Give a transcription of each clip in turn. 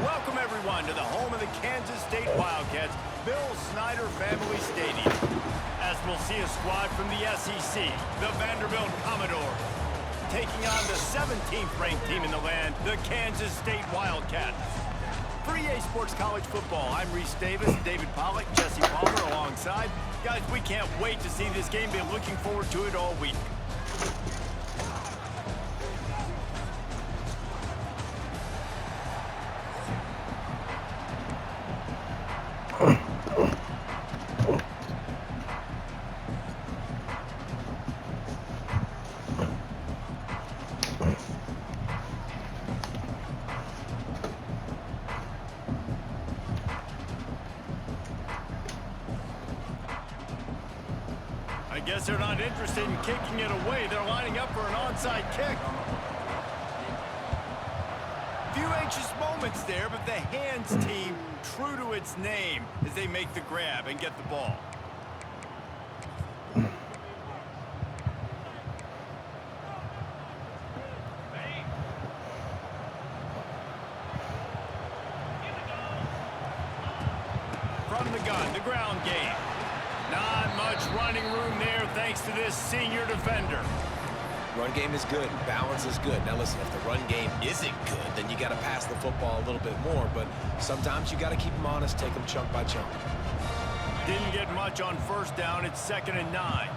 Welcome, everyone, to the home of the Kansas State Wildcats, Bill Snyder Family Stadium. As we'll see a squad from the SEC, the Vanderbilt Commodores, taking on the 17th ranked team in the land, the Kansas State Wildcats. For EA Sports College Football, I'm Reese Davis, David Pollack, Jesse Palmer alongside. Guys, we can't wait to see this game. Been looking forward to it all week. I guess they're not interested in kicking it away. They're lining up for an onside kick. Few anxious moments there, but the hands team, true to its name, as they make the grab and get the ball. From the gun, the ground game. Not much running room there thanks to this senior defender. Run game is good. Balance is good. Now listen, if the run game isn't good, then you got to pass the football a little bit more. But sometimes you got to keep them honest, take them chunk by chunk. Didn't get much on first down. It's 2nd and 9.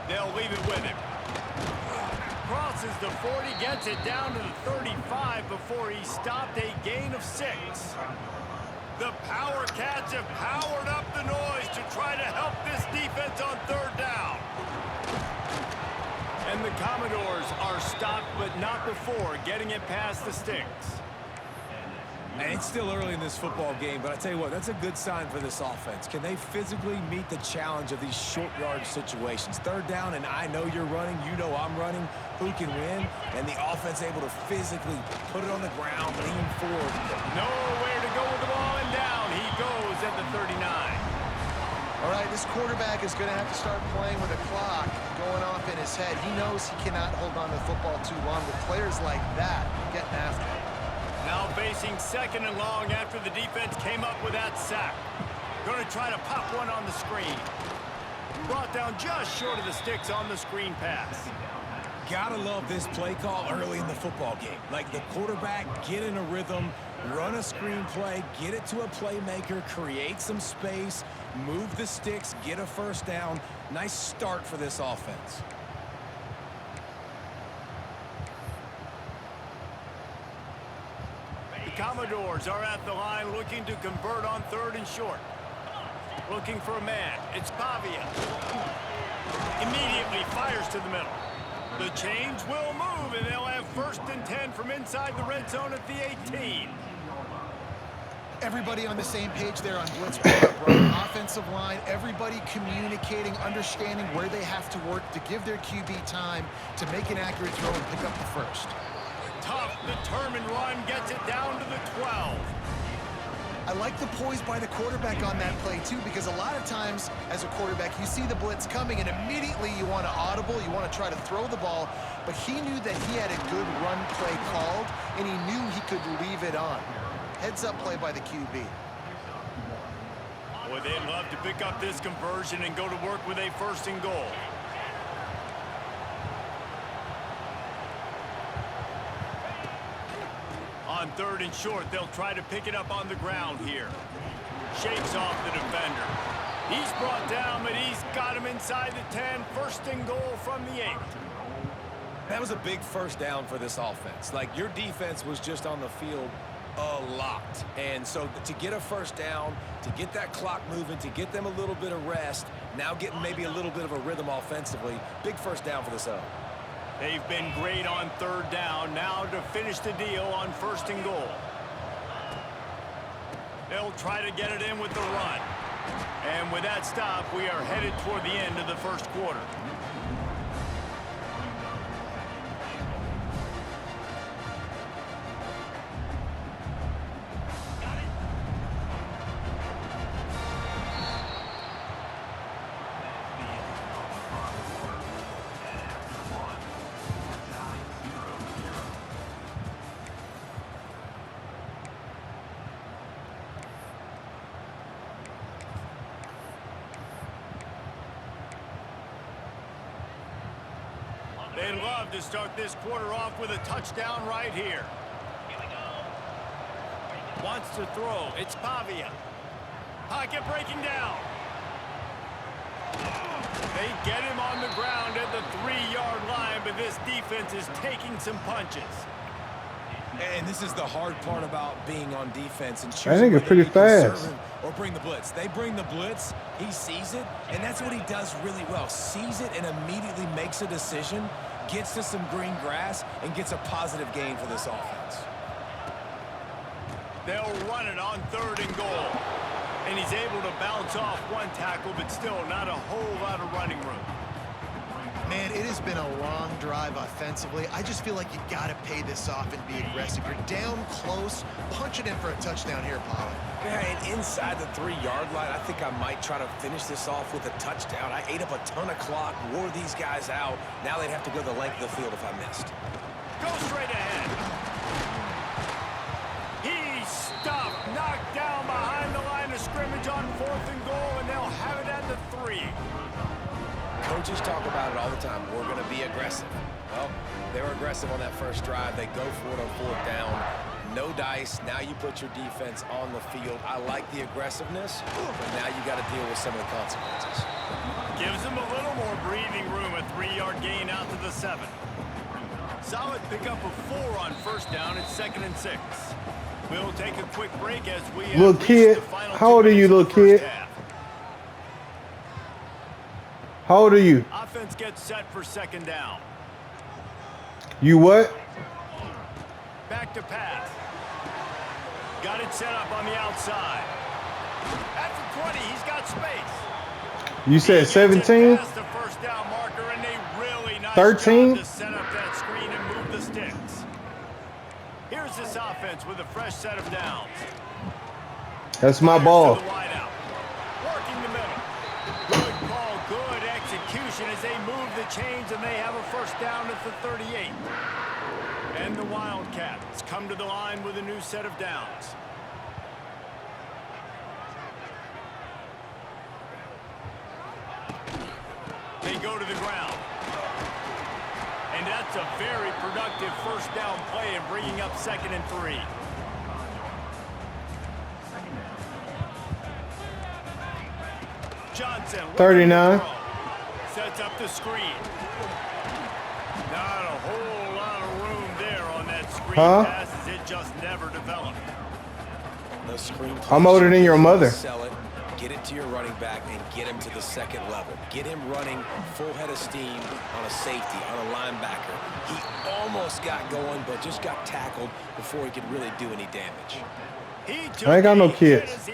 They'll leave it with him. Crosses the 40, gets it down to the 35 before he stopped, a gain of 6. The Power Cats have powered up the noise to try to help this defense on 3rd down. And the Commodores are stopped, but not before getting it past the sticks. And it's still early in this football game, but I tell you what, that's a good sign for this offense. Can they physically meet the challenge of these short yard situations? 3rd down, and I know you're running, you know I'm running. Who can win? And the offense able to physically put it on the ground, lean forward. Nowhere to go with the ball, and down he goes at the 39. All right, this quarterback is going to have to start playing with a clock going off in his head. He knows he cannot hold on to the football too long with players like that getting after him. Now facing 2nd and long after the defense came up with that sack. Going to try to pop one on the screen. Brought down just short of the sticks on the screen pass. Gotta love this play call early in the football game. Like the quarterback, get in a rhythm, run a screen play, get it to a playmaker, create some space, move the sticks, get a 1st down. Nice start for this offense. The Commodores are at the line looking to convert on 3rd and short. Looking for a man. It's Pavia. Immediately fires to the middle. The chains will move, and they'll have 1st and 10 from inside the red zone at the 18. Everybody on the same page there on blitz pickup, right? Offensive line, everybody communicating, understanding where they have to work to give their QB time to make an accurate throw and pick up the 1st. Tough, determined run gets it down to the 12. I like the poise by the quarterback on that play, too, because a lot of times as a quarterback, you see the blitz coming, and immediately you want to audible, you want to try to throw the ball, but he knew that he had a good run play called, and he knew he could leave it on. Heads-up play by the QB. Boy, they'd love to pick up this conversion and go to work with a 1st and goal. On 3rd and short, they'll try to pick it up on the ground here. Shakes off the defender. He's brought down, but he's got him inside the 10. 1st and goal from the 8. That was a big 1st down for this offense. Like, your defense was just on the field a lot. And so to get a 1st down, to get that clock moving, to get them a little bit of rest, now getting maybe a little bit of a rhythm offensively, big 1st down for this O. They've been great on 3rd down. Now to finish the deal on 1st and goal. They'll try to get it in with the run. And with that stop, we are headed toward the end of the 1st quarter. They'd love to start this quarter off with a touchdown right here. Wants to throw. It's Pavia. Pocket breaking down. They get him on the ground at the 3-yard line, but this defense is taking some punches. And this is the hard part about being on defense and I choosing think it's whether pretty to be fast. conservative or bring the blitz. They bring the blitz, he sees it, and that's what he does really well. Sees it and immediately makes a decision, gets to some green grass, and gets a positive gain for this offense. They'll run it on 3rd and goal. And he's able to bounce off one tackle, but still not a whole lot of running room. Man, it has been a long drive offensively. I just feel like you got to pay this off and be aggressive. You're down close. Punch it in for a touchdown here, Pollard. Yeah, and inside the 3-yard line, I think I might try to finish this off with a touchdown. I ate up a ton of clock, wore these guys out. Now they'd have to go the length of the field if I missed. Go straight ahead. He's stuffed, knocked down behind the line of scrimmage on 4th and goal, and they'll have it at the 3. Coaches talk about it all the time. We're going to be aggressive. Well, they were aggressive on that first drive. They go for it on 4th down. No dice. Now you put your defense on the field. I like the aggressiveness, but now you got to deal with some of the consequences. Gives them a little more breathing room, a 3-yard gain out to the 7. Solid pickup of 4 on 1st down. It's 2nd and 6. We'll take a quick break as we Little kid, how old are you, little kid? How old are you? Offense gets set for 2nd down. You what? Back to pass. Got it set up on the outside. At the 20, he's got space. You said 17? Past the 1st down marker, and they really nice 13? job to set up that screen and move the sticks. Here's this offense with a fresh set of downs. That's my Fires ball. to the wideout. Working the middle. Good call, good execution as they move the chains, and they have a 1st down at the 38. And the Wildcats come to the line with a new set of downs. They go to the ground. And that's a very productive 1st down play and bringing up 2nd and 3. Johnson. 39. Sets up the screen. Not a whole lot of room there on that screen pass as it just never developed. The screen I'm older than your mother. Sell it, get it to your running back, and get him to the 2nd level. Get him running full head of steam on a safety, on a linebacker. He almost got going, but just got tackled before he could really do any damage. I ain't got no kids.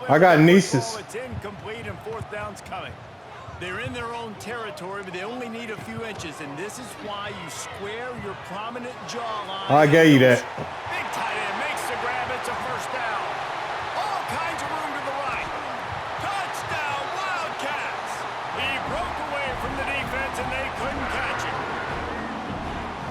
I got nieces. It's incomplete and 4th down's coming. They're in their own territory, but they only need a few inches, and this is why you square your prominent jawline. I gave you that. Big tight end makes the grab. It's a 1st down. All kinds of room to the right. Touchdown, Wildcats. He broke away from the defense, and they couldn't catch him.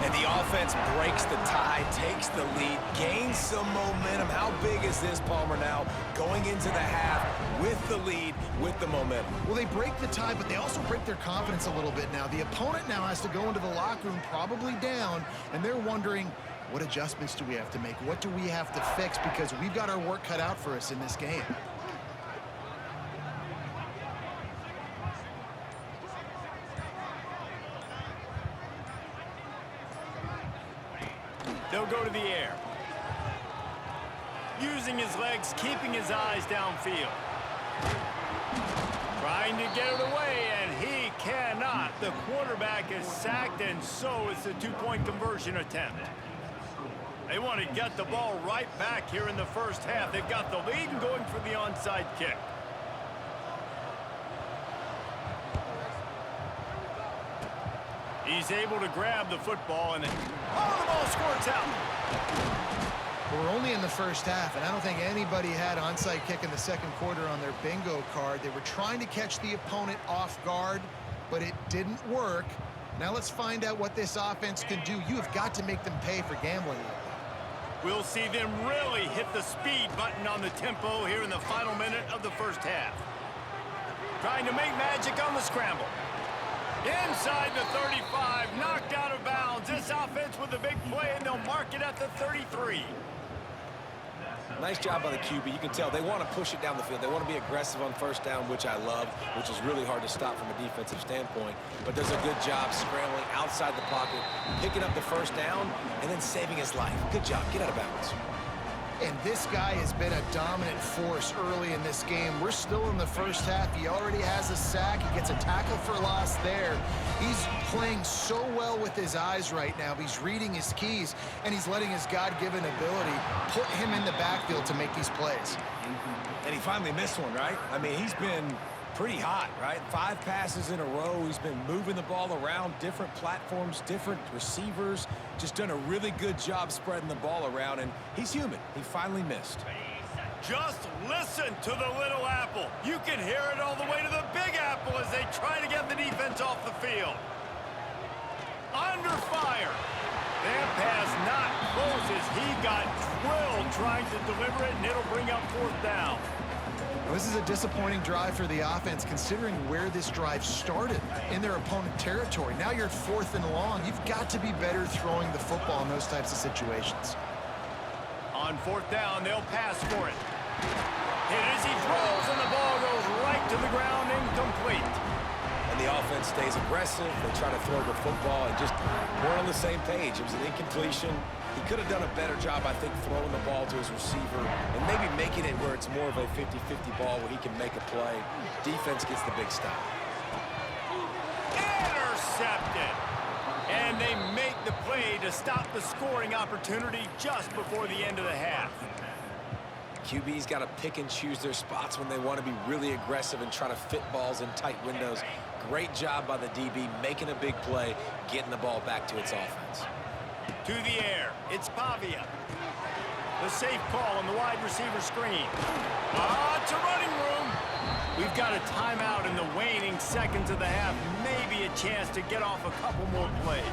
And the offense breaks the tie, takes the lead, gains some momentum. How big is this, Palmer, now? Going into the half with the lead, with the momentum. Well, they break the tie, but they also break their confidence a little bit now. The opponent now has to go into the locker room probably down, and they're wondering, what adjustments do we have to make? What do we have to fix? Because we've got our work cut out for us in this game. They'll go to the air. Using his legs, keeping his eyes downfield. Trying to get it away, and he cannot. The quarterback is sacked, and so is the 2-point conversion attempt. They want to get the ball right back here in the 1st half. They've got the lead and going for the onside kick. He's able to grab the football, and the ball squirts out. We're only in the 1st half, and I don't think anybody had onside kick in the 2nd quarter on their bingo card. They were trying to catch the opponent off guard, but it didn't work. Now let's find out what this offense can do. You have got to make them pay for gambling. We'll see them really hit the speed button on the tempo here in the final minute of the 1st half. Trying to make magic on the scramble. Inside the 35, knocked out of bounds. This offense with a big play, and they'll mark it at the 33. Nice job by the QB. You can tell they want to push it down the field. They want to be aggressive on first down, which I love, which is really hard to stop from a defensive standpoint. But does a good job scrambling outside the pocket, picking up the first down, and then saving his life. Good job. Get out of bounds. And this guy has been a dominant force early in this game. We're still in the first half. He already has a sack. He gets a tackle for loss there. He's playing so well with his eyes right now. He's reading his keys, and he's letting his God-given ability put him in the backfield to make these plays. And he finally missed one, right? I mean, he's been pretty hot, right? 5 passes in a row. He's been moving the ball around different platforms, different receivers. Just done a really good job spreading the ball around, and he's human. He finally missed. Just listen to the little apple. You can hear it all the way to the big apple as they try to get the defense off the field. Under fire. That pass not close as he got drilled trying to deliver it, and it'll bring up 4th down. This is a disappointing drive for the offense, considering where this drive started in their opponent territory. Now you're at 4th and long. You've got to be better throwing the football in those types of situations. On 4th down, they'll pass for it. Hit as he throws, and the ball goes right to the ground, incomplete. And the offense stays aggressive. They try to throw the football and just weren't on the same page. It was an incompletion. He could have done a better job, I think, throwing the ball to his receiver and maybe making it where it's more of a 50-50 ball where he can make a play. Defense gets the big stop. Intercepted. And they make the play to stop the scoring opportunity just before the end of the half. QB's got to pick and choose their spots when they want to be really aggressive and try to fit balls in tight windows. Great job by the DB making a big play, getting the ball back to its offense. To the air, it's Pavia. The safe call on the wide receiver screen. It's a running room. We've got a timeout in the waning seconds of the half. Maybe a chance to get off a couple more plays.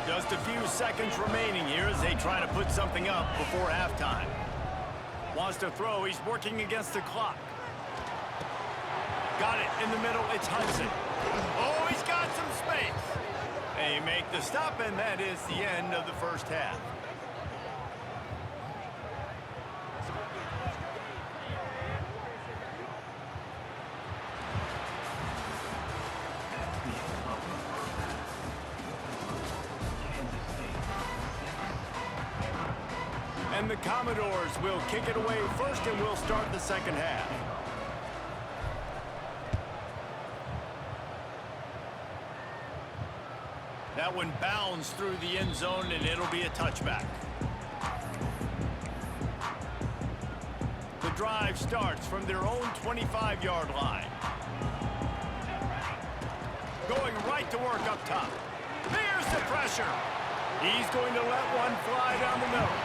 Just a few seconds remaining here as they try to put something up before halftime. Wants to throw. He's working against the clock. Got it in the middle. It's Hudson. Oh, he's got some space. They make the stop, and that is the end of the first half. And the Commodores will kick it away first, and we'll start the second half. That one bounds through the end zone, and it'll be a touchback. The drive starts from their own 25-yard line. Going right to work up top. There's the pressure. He's going to let one fly down the middle.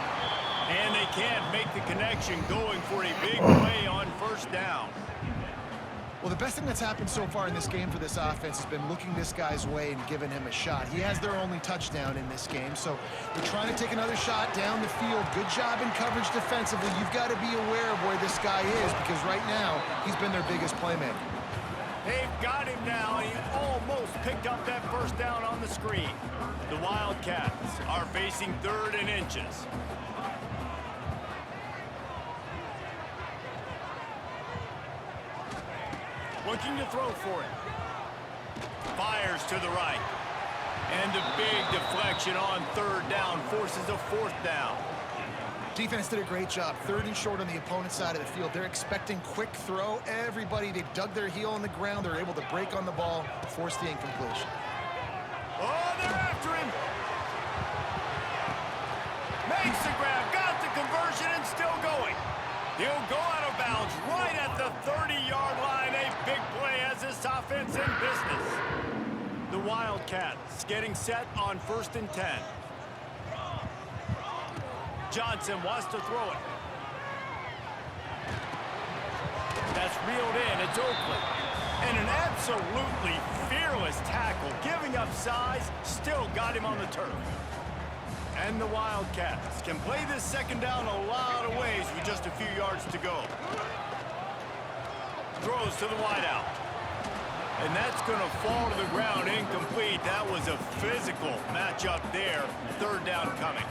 And they can't make the connection, going for a big play on first down. Well, the best thing that's happened so far in this game for this offense has been looking this guy's way and giving him a shot. He has their only touchdown in this game, so they're trying to take another shot down the field. Good job in coverage defensively. You've got to be aware of where this guy is, because right now he's been their biggest playmaker. They've got him now. He almost picked up that first down on the screen. The Wildcats are facing 3rd and inches. Looking to throw for it. Fires to the right. And a big deflection on 3rd down forces a 4th down. Defense did a great job. 3rd and short on the opponent's side of the field. They're expecting quick throw. Everybody, they dug their heel on the ground. They're able to break on the ball, force the incompletion. Oh, they're after him. Makes the grab, got the conversion, and still going. He'll go out of bounds right at the 30-yard line. A big play as this offense in business. The Wildcats getting set on 1st and 10. Johnson wants to throw it. That's reeled in. It's Oakland. And an absolutely fearless tackle, giving up size, still got him on the turf. And the Wildcats can play this second down a lot of ways with just a few yards to go. Throws to the wideout. And that's going to fall to the ground incomplete. That was a physical matchup there. Third down coming.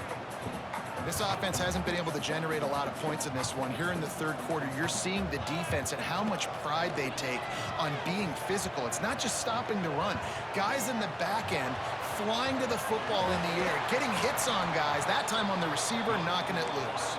This offense hasn't been able to generate a lot of points in this one. Here in the third quarter, you're seeing the defense and how much pride they take on being physical. It's not just stopping the run. Guys in the back end flying to the football in the air, getting hits on guys, that time on the receiver, knocking it loose.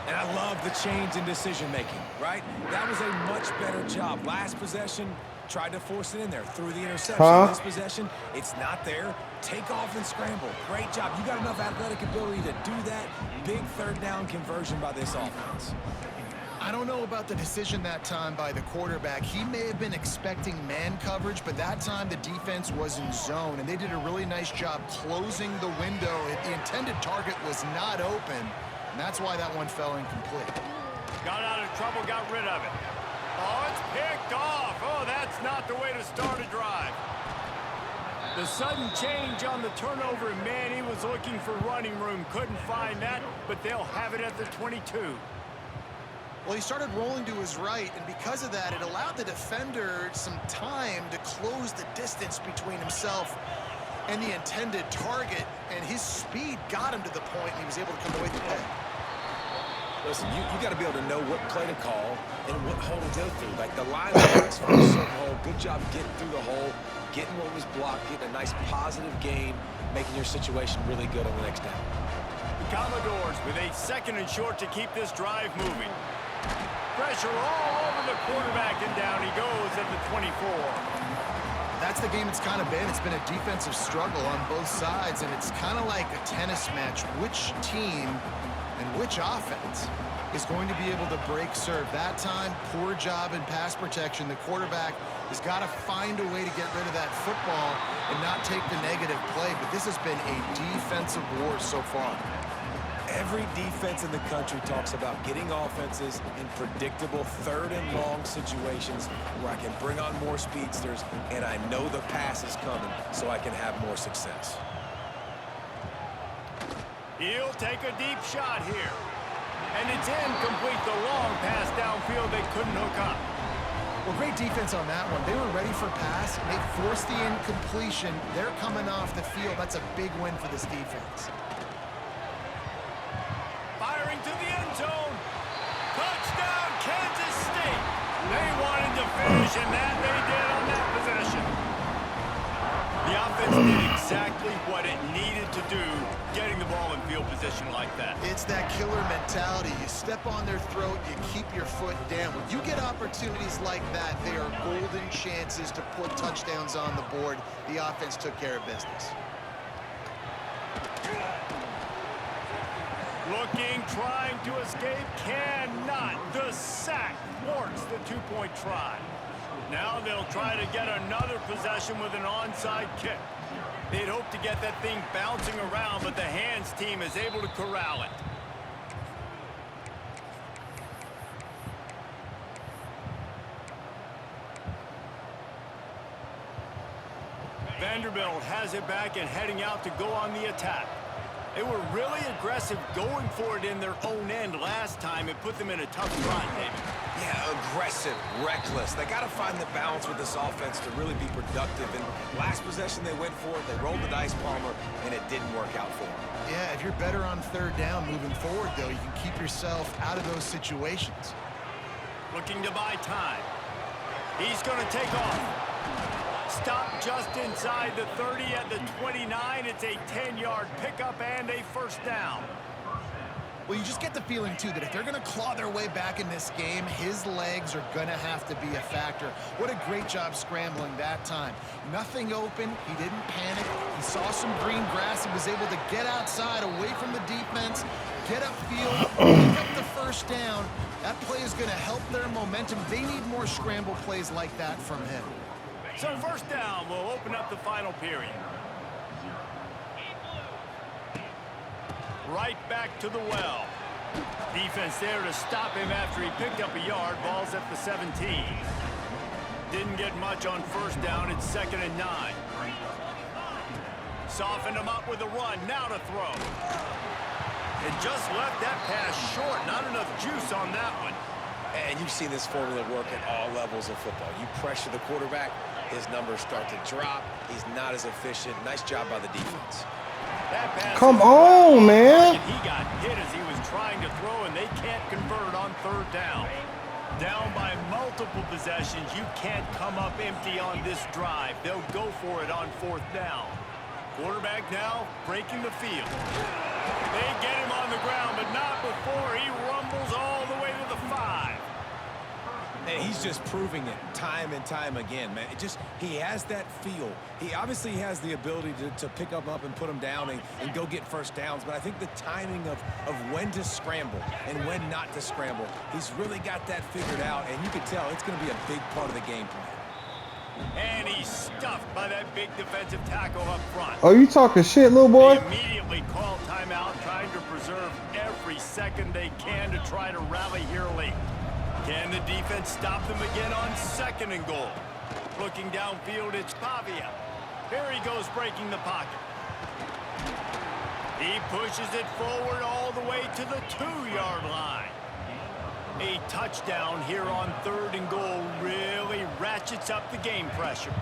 And I love the change in decision-making, right? That was a much better job. Last possession, tried to force it in there, threw the interception. This possession, it's not there. Take off and scramble. Great job. You got enough athletic ability to do that. Big third down conversion by this offense. I don't know about the decision that time by the quarterback. He may have been expecting man coverage, but that time the defense was in zone, and they did a really nice job closing the window. The intended target was not open, and that's why that one fell incomplete. Got out of trouble, got rid of it. Oh, it's picked off. Oh, that's not the way to start a drive. The sudden change on the turnover, and man, he was looking for running room. Couldn't find that, but they'll have it at the 22. Well, he started rolling to his right, and because of that, it allowed the defender some time to close the distance between himself and the intended target, and his speed got him to the point, and he was able to come away with the play. Listen, you got to be able to know what play to call and what hole to go through. Like the linebacks for a certain hole, good job getting through the hole, getting what was blocked, getting a nice positive gain, making your situation really good on the next down. The Commodores with a second and short to keep this drive moving. Pressure all over the quarterback, and down he goes at the 24. That's the game it's kind of been. It's been a defensive struggle on both sides, and it's kind of like a tennis match. Which team and which offense is going to be able to break serve? That time, poor job in pass protection. The quarterback has got to find a way to get rid of that football and not take the negative play, but this has been a defensive war so far. Every defense in the country talks about getting offenses in predictable third and long situations where I can bring on more speedsters and I know the pass is coming so I can have more success. He'll take a deep shot here. And it's incomplete. The long pass downfield they couldn't hook up. Well, great defense on that one. They were ready for pass. They forced the incompletion. They're coming off the field. That's a big win for this defense. Firing to the end zone. Touchdown, Kansas State. They wanted to finish, and that they did on that possession. The offense did exactly what it needed to do, getting the ball in field position like that. It's that killer mentality. You step on their throat, you keep your foot down. When you get opportunities like that, they are golden chances to put touchdowns on the board. The offense took care of business. Looking, trying to escape, cannot. The sack thwarts the two-point try. Now they'll try to get another possession with an onside kick. They'd hope to get that thing bouncing around, but the hands team is able to corral it. Vanderbilt has it back and heading out to go on the attack. They were really aggressive going for it in their own end last time. It put them in a tough spot, David. Yeah, aggressive, reckless. They got to find the balance with this offense to really be productive. And last possession they went for it, they rolled the dice, Palmer, and it didn't work out for them. Yeah, if you're better on third down moving forward, though, you can keep yourself out of those situations. Looking to buy time. He's going to take off. Stop just inside the 30 at the 29. It's a 10-yard pickup and a first down. Well, you just get the feeling, too, that if they're going to claw their way back in this game, his legs are going to have to be a factor. What a great job scrambling that time. Nothing open. He didn't panic. He saw some green grass. He was able to get outside, away from the defense, get upfield, pick up the first down. That play is going to help their momentum. They need more scramble plays like that from him. So first down will open up the final period. Right back to the well. Defense there to stop him after he picked up a yard. Ball's at the 17. Didn't get much on first down. It's 2nd and 9. Softened him up with a run. Now to throw. And just left that pass short. Not enough juice on that one. And you've seen this formula work at all levels of football. You pressure the quarterback, his numbers start to drop. He's not as efficient. Nice job by the defense. That pass Come is on, right man. target. He got hit as he was trying to throw, and they can't convert on third down. Down by multiple possessions, you can't come up empty on this drive. They'll go for it on fourth down. Quarterback now breaking the field. They get him on the ground, but not before he rumbles all the way to the 5. And he's just proving it time and time again, man. He has that feel. He obviously has the ability to pick him up and put him down and go get first downs, but I think the timing of when to scramble and when not to scramble, he's really got that figured out, and you can tell it's going to be a big part of the game plan. And he's stuffed by that big defensive tackle up front. Oh, you talking shit, little boy? They immediately call timeout, trying to preserve every second they can to try to rally here late. Can the defense stop them again on 2nd and goal? Looking downfield, it's Pavia. Here he goes, breaking the pocket. He pushes it forward all the way to the 2-yard line. A touchdown here on 3rd and goal really ratchets up the game pressure.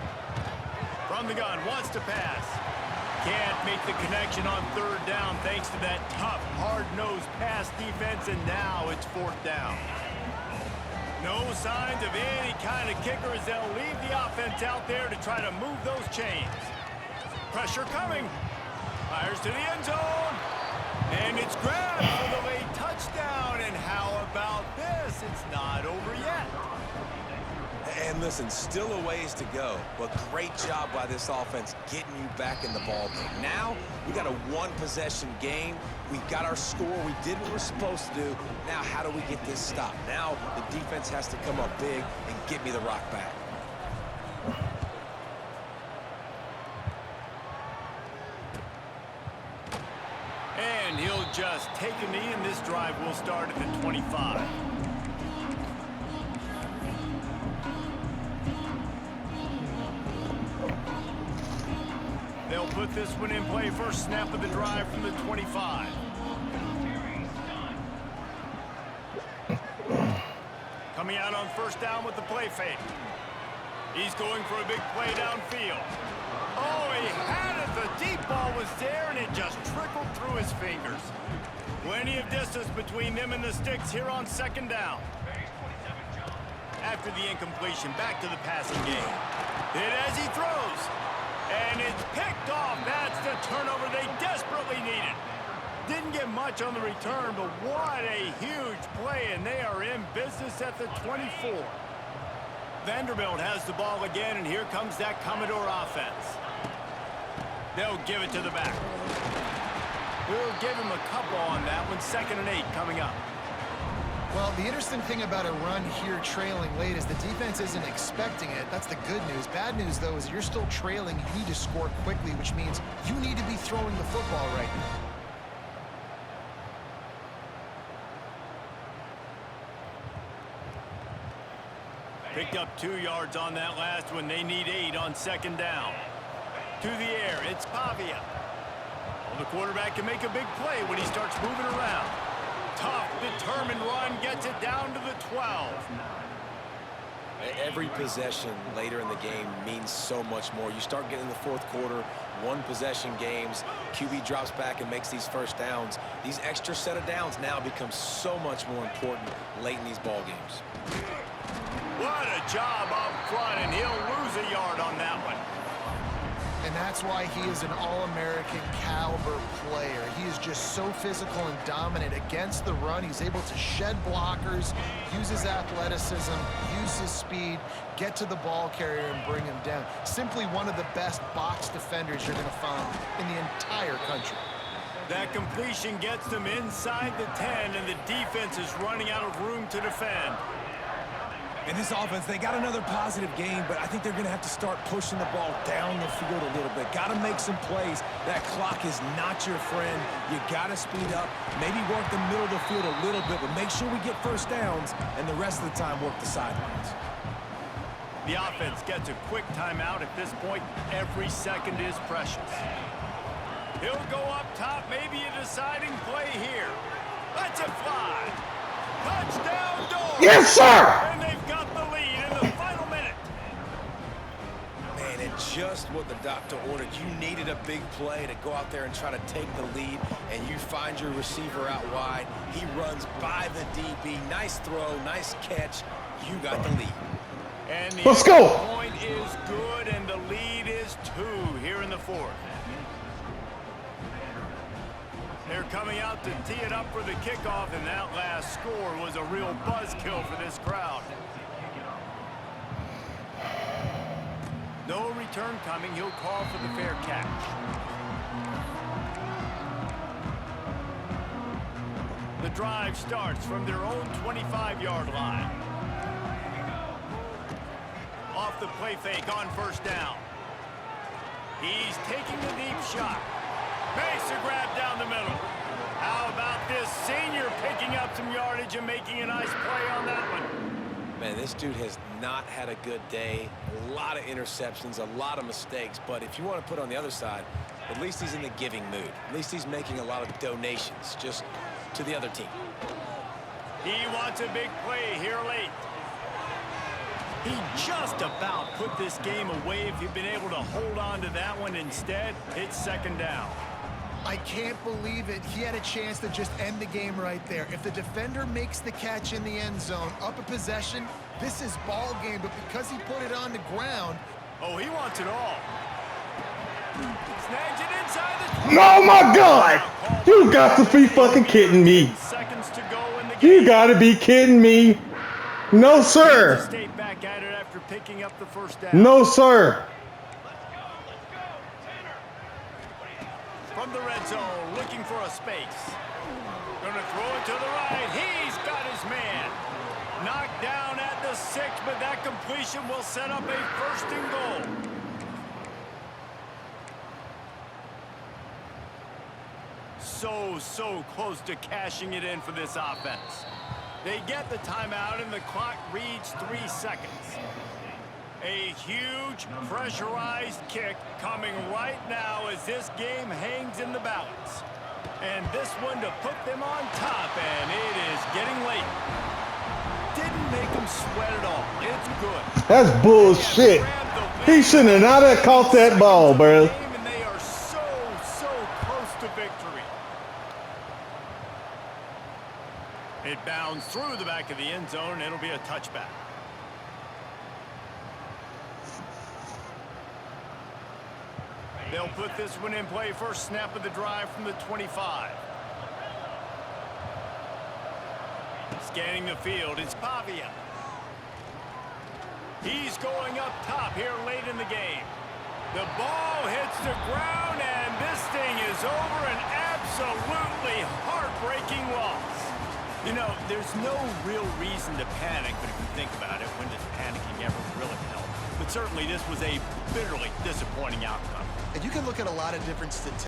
From the gun, wants to pass. Can't make the connection on 3rd down thanks to that tough, hard-nosed pass defense, and now it's 4th down. No signs of any kind of kicker as they'll leave the offense out there to try to move those chains. Pressure coming. Fires to the end zone. And it's grabbed for the late touchdown. And how about this? It's not over yet. And listen, still a ways to go, but great job by this offense getting you back in the ball game. Now, we got a 1-possession game. We got our score. We did what we're supposed to do. Now, how do we get this stopped? Now, the defense has to come up big and get me the rock back. And he'll just take a knee, and this drive will start at the 25. They'll put this one in play. First snap of the drive from the 25. Coming out on 1st down with the play fake. He's going for a big play downfield. Oh, he had it. The deep ball was there, and it just trickled through his fingers. Plenty of distance between them and the sticks here on 2nd down. After the incompletion, back to the passing game. Hit as he throws. And it's picked off. That's the turnover they desperately needed. Didn't get much on the return, but what a huge play, and they are in business at the 24. Vanderbilt has the ball again, and here comes that Commodore offense. They'll give it to the back. We'll give him a couple on that one. 2nd and 8 coming up. Well, the interesting thing about a run here trailing late is the defense isn't expecting it. That's the good news. Bad news, though, is you're still trailing. You need to score quickly, which means you need to be throwing the football right now. Picked up 2 yards on that last one. They need 8 on 2nd down. To the air, it's Pavia. Well, the quarterback can make a big play when he starts moving around. Tough, determined run, gets it down to the 12. Every possession later in the game means so much more. You start getting the 4th quarter, 1-possession games, QB drops back and makes these first downs. These extra set of downs now become so much more important late in these ball games. What a job up front, and he'll lose a yard on that one. And that's why he is an All-American caliber player. He is just so physical and dominant against the run. He's able to shed blockers, use his athleticism, use his speed, get to the ball carrier and bring him down. Simply one of the best box defenders you're going to find in the entire country. That completion gets them inside the 10, and the defense is running out of room to defend. And this offense, they got another positive game, but I think they're going to have to start pushing the ball down the field a little bit. Got to make some plays. That clock is not your friend. You got to speed up, maybe work the middle of the field a little bit, but make sure we get first downs, and the rest of the time work the sidelines. The offense gets a quick timeout at this point. Every second is precious. He'll go up top, maybe a deciding play here. Let's it fly. Touchdown, Dog. Yes, sir. And they've got the lead in the final minute. just what the doctor ordered. You needed a big play to go out there and try to take the lead, and you find your receiver out wide. He runs by the DB. Nice throw, nice catch. You got the lead. And the Let's go. point is good, and the lead is 2 here in the 4th. They're coming out to tee it up for the kickoff, and that last score was a real buzzkill for this crowd. No return coming. He'll call for the fair catch. The drive starts from their own 25-yard line. Off the play fake on 1st down. He's taking the deep shot. Makes a grab down the middle. How about this senior picking up some yardage and making a nice play on that one? Man, this dude has not had a good day. A lot of interceptions, a lot of mistakes. But if you want to put on the other side, at least he's in the giving mood. At least he's making a lot of donations just to the other team. He wants a big play here late. He just about put this game away if he'd been able to hold on to that one. Instead, it's 2nd down. I can't believe it. He had a chance to just end the game right there. If the defender makes the catch in the end zone, up a possession, this is ball game. But because he put it on the ground... Oh, he wants it all. Snags it inside the... Oh my God! You got to be fucking kidding me. Seconds to go in the game. You got to be kidding me. No, sir. Stay back at it after picking up the 1st down. No, sir. From the red zone, looking for a space. Gonna throw it to the right. He's got his man. Knocked down at the 6, but that completion will set up a 1st and goal. So close to cashing it in for this offense. They get the timeout, and the clock reads 3 seconds. A huge pressurized kick coming right now as this game hangs in the balance. And this one to put them on top, and it is getting late. Didn't make them sweat at all. It's good. That's bullshit. He shouldn't have not have caught that ball, bro. And they are so close to victory. It bounds through the back of the end zone, and it'll be a touchback. They'll put this one in play. First snap of the drive from the 25. Scanning the field, it's Pavia. He's going up top here late in the game. The ball hits the ground, and this thing is over. An absolutely heartbreaking loss. You know, there's no real reason to panic, but if you think about it, when does panicking ever really help? But certainly this was a bitterly disappointing outcome. And you can look at a lot of different statistics.